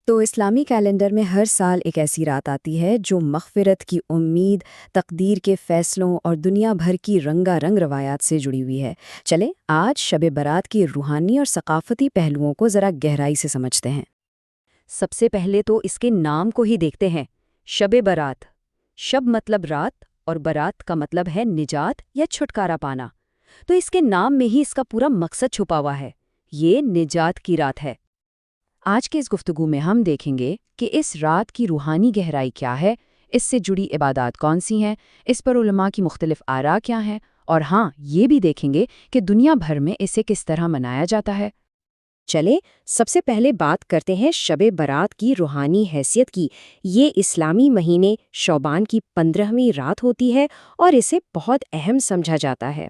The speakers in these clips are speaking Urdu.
تو اسلامی کیلنڈر میں ہر سال ایک ایسی رات آتی ہے جو مغفرت کی امید، تقدیر کے فیصلوں اور دنیا بھر کی رنگا رنگ روایات سے جڑی ہوئی ہے۔ چلیں آج شب برات کی روحانی اور ثقافتی پہلوؤں کو ذرا گہرائی سے سمجھتے ہیں۔ سب سے پہلے تو اس کے نام کو ہی دیکھتے ہیں، شب برات۔ شب مطلب رات اور برات کا مطلب ہے نجات یا چھٹکارا پانا۔ تو اس کے نام میں ہی اس کا پورا مقصد چھپا ہوا ہے، یہ نجات کی رات ہے۔ آج کے اس گفتگو میں ہم دیکھیں گے کہ اس رات کی روحانی گہرائی کیا ہے، اس سے جڑی عبادات کون سی ہیں، اس پر علماء کی مختلف آراء کیا ہیں، اور ہاں یہ بھی دیکھیں گے کہ دنیا بھر میں اسے کس طرح منایا جاتا ہے۔ چلیں سب سے پہلے بات کرتے ہیں شب برات کی روحانی حیثیت کی۔ یہ اسلامی مہینے شعبان کی 15ویں رات ہوتی ہے اور اسے بہت اہم سمجھا جاتا ہے۔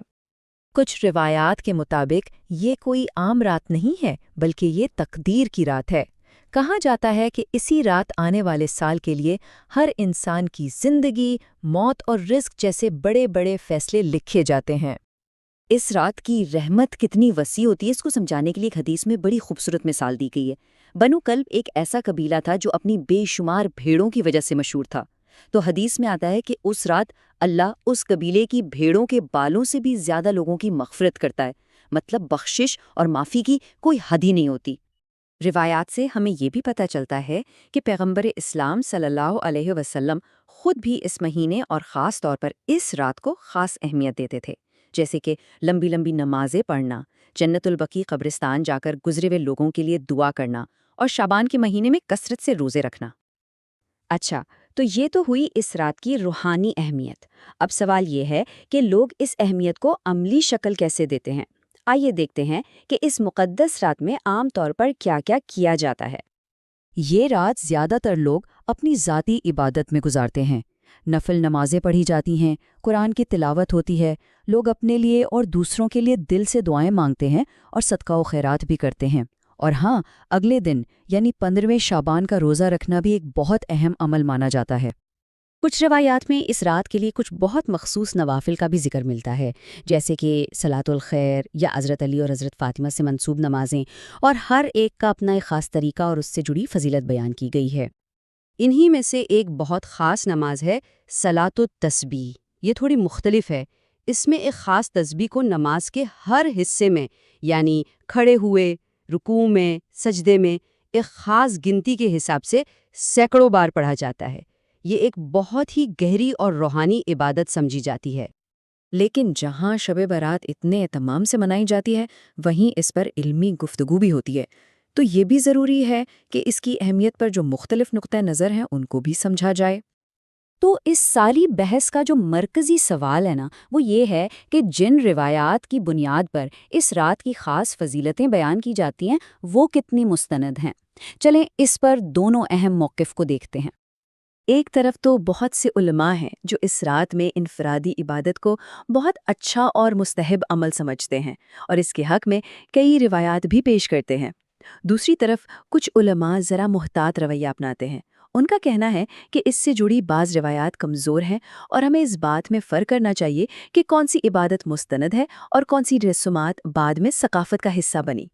کچھ روایات کے مطابق یہ کوئی عام رات نہیں ہے، بلکہ یہ تقدیر کی رات ہے۔ کہا جاتا ہے کہ اسی رات آنے والے سال کے لیے ہر انسان کی زندگی، موت اور رزق جیسے بڑے بڑے فیصلے لکھے جاتے ہیں۔ اس رات کی رحمت کتنی وسیع ہوتی ہے، اس کو سمجھانے کے لیے ایک حدیث میں بڑی خوبصورت مثال دی گئی ہے۔ بنو کلب ایک ایسا قبیلہ تھا جو اپنی بے شمار بھیڑوں کی وجہ سے مشہور تھا۔ تو حدیث میں آتا ہے کہ اس رات اللہ اس قبیلے کی بھیڑوں کے بالوں سے بھی زیادہ لوگوں کی مغفرت کرتا ہے، مطلب بخشش اور معافی کی کوئی حد ہی نہیں ہوتی۔ روایات سے ہمیں یہ بھی پتہ چلتا ہے کہ پیغمبر اسلام صلی اللہ علیہ وسلم خود بھی اس مہینے اور خاص طور پر اس رات کو خاص اہمیت دیتے تھے، جیسے کہ لمبی لمبی نمازیں پڑھنا، جنت البقیع قبرستان جا کر گزرے ہوئے لوگوں کے لیے دعا کرنا اور شعبان کے مہینے میں کثرت سے روزے رکھنا۔ اچھا، تو یہ تو ہوئی اس رات کی روحانی اہمیت۔ اب سوال یہ ہے کہ لوگ اس اہمیت کو عملی شکل کیسے دیتے ہیں؟ آئیے دیکھتے ہیں کہ اس مقدس رات میں عام طور پر کیا کیا کیا جاتا ہے۔ یہ رات زیادہ تر لوگ اپنی ذاتی عبادت میں گزارتے ہیں۔ نفل نمازیں پڑھی جاتی ہیں، قرآن کی تلاوت ہوتی ہے، لوگ اپنے لیے اور دوسروں کے لیے دل سے دعائیں مانگتے ہیں اور صدقہ و خیرات بھی کرتے ہیں۔ اور ہاں، اگلے دن یعنی 15ویں شعبان کا روزہ رکھنا بھی ایک بہت اہم عمل مانا جاتا ہے۔ کچھ روایات میں اس رات کے لیے کچھ بہت مخصوص نوافل کا بھی ذکر ملتا ہے، جیسے کہ صلاۃ الخیر یا حضرت علی اور حضرت فاطمہ سے منسوب نمازیں، اور ہر ایک کا اپنا ایک خاص طریقہ اور اس سے جڑی فضیلت بیان کی گئی ہے۔ انہی میں سے ایک بہت خاص نماز ہے صلاۃ التسبیح۔ یہ تھوڑی مختلف ہے۔ اس میں ایک خاص تسبیح کو نماز کے ہر حصے میں، یعنی کھڑے ہوئے، رکوع میں، سجدے میں، ایک خاص گنتی کے حساب سے سینکڑوں بار پڑھا جاتا ہے۔ یہ ایک بہت ہی گہری اور روحانی عبادت سمجھی جاتی ہے۔ لیکن جہاں شب برات اتنے اہتمام سے منائی جاتی ہے، وہیں اس پر علمی گفتگو بھی ہوتی ہے۔ تو یہ بھی ضروری ہے کہ اس کی اہمیت پر جو مختلف نقطۂ نظر ہیں ان کو بھی سمجھا جائے۔ تو اس ساری بحث کا جو مرکزی سوال ہے نا، وہ یہ ہے کہ جن روایات کی بنیاد پر اس رات کی خاص فضیلتیں بیان کی جاتی ہیں وہ کتنی مستند ہیں۔ چلیں اس پر دونوں اہم موقف کو دیکھتے ہیں۔ ایک طرف تو بہت سے علماء ہیں جو اس رات میں انفرادی عبادت کو بہت اچھا اور مستحب عمل سمجھتے ہیں اور اس کے حق میں کئی روایات بھی پیش کرتے ہیں۔ دوسری طرف کچھ علماء ذرا محتاط رویہ اپناتے ہیں۔ ان کا کہنا ہے کہ اس سے جڑی بعض روایات کمزور ہیں اور ہمیں اس بات میں فرق کرنا چاہیے کہ کون سی عبادت مستند ہے اور کون سی رسومات بعد میں ثقافت کا حصہ بنی۔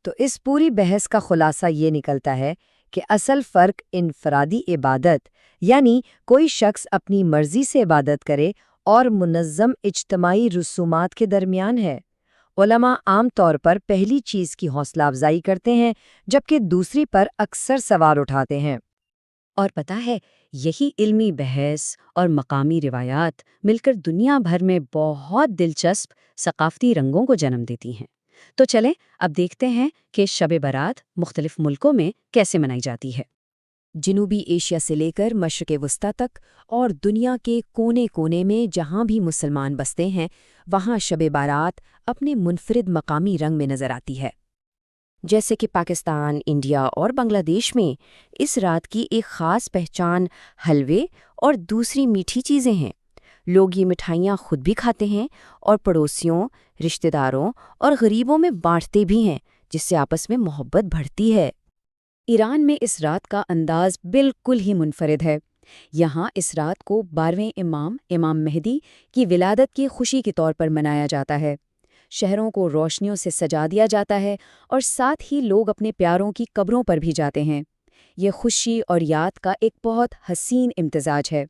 تو اس پوری بحث کا خلاصہ یہ نکلتا ہے کہ اصل فرق انفرادی عبادت یعنی کوئی شخص اپنی مرضی سے عبادت کرے اور منظم اجتماعی رسومات کے درمیان ہے۔ علماء عام طور پر پہلی چیز کی حوصلہ افزائی کرتے ہیں جبکہ دوسری پر اکثر سوال اٹھاتے ہیں۔ اور پتہ ہے، یہی علمی بحث اور مقامی روایات مل کر دنیا بھر میں بہت دلچسپ ثقافتی رنگوں کو جنم دیتی ہیں۔ تو چلیں اب دیکھتے ہیں کہ شب برات مختلف ملکوں میں کیسے منائی جاتی ہے۔ جنوبی ایشیا سے لے کر مشرق وسطیٰ تک اور دنیا کے کونے کونے میں جہاں بھی مسلمان بستے ہیں، وہاں شب برات اپنے منفرد مقامی رنگ میں نظر آتی ہے۔ جیسے کہ پاکستان، انڈیا اور بنگلہ دیش میں اس رات کی ایک خاص پہچان حلوے اور دوسری میٹھی چیزیں ہیں۔ لوگ یہ مٹھائیاں خود بھی کھاتے ہیں اور پڑوسیوں، رشتہ داروں اور غریبوں میں بانٹتے بھی ہیں، جس سے آپس میں محبت بڑھتی ہے۔ ایران میں اس رات کا انداز بالکل ہی منفرد ہے۔ یہاں اس رات کو 12ویں امام مہدی کی ولادت کی خوشی کے طور پر منایا جاتا ہے۔ شہروں کو روشنیوں سے سجا دیا جاتا ہے اور ساتھ ہی لوگ اپنے پیاروں کی قبروں پر بھی جاتے ہیں۔ یہ خوشی اور یاد کا ایک بہت حسین امتزاج ہے۔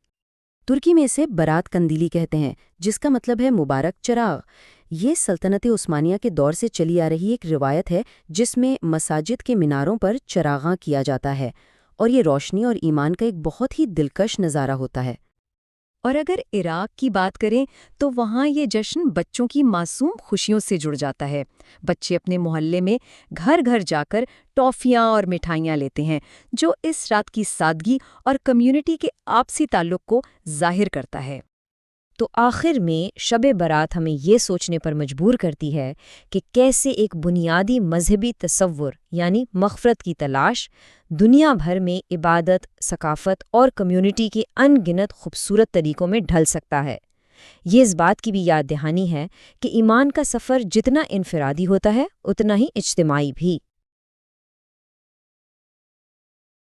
ترکی میں اسے برات قندیلی کہتے ہیں، جس کا مطلب ہے مبارک چراغ۔ یہ سلطنت عثمانیہ کے دور سے چلی آ رہی ایک روایت ہے جس میں مساجد کے میناروں پر چراغاں کیا جاتا ہے، اور یہ روشنی اور ایمان کا ایک بہت ہی دلکش نظارہ ہوتا ہے۔ اور اگر عراق کی بات کریں تو وہاں یہ جشن بچوں کی معصوم خوشیوں سے جڑ جاتا ہے۔ بچے اپنے محلے میں گھر گھر جا کر ٹافیاں اور مٹھائیاں لیتے ہیں، جو اس رات کی سادگی اور کمیونٹی کے آپسی تعلق کو ظاہر کرتا ہے۔ تو آخر میں شب برات ہمیں یہ سوچنے پر مجبور کرتی ہے کہ کیسے ایک بنیادی مذہبی تصور یعنی مغفرت کی تلاش دنیا بھر میں عبادت، ثقافت اور کمیونٹی کے ان گنت خوبصورت طریقوں میں ڈھل سکتا ہے۔ یہ اس بات کی بھی یاد دہانی ہے کہ ایمان کا سفر جتنا انفرادی ہوتا ہے اتنا ہی اجتماعی بھی۔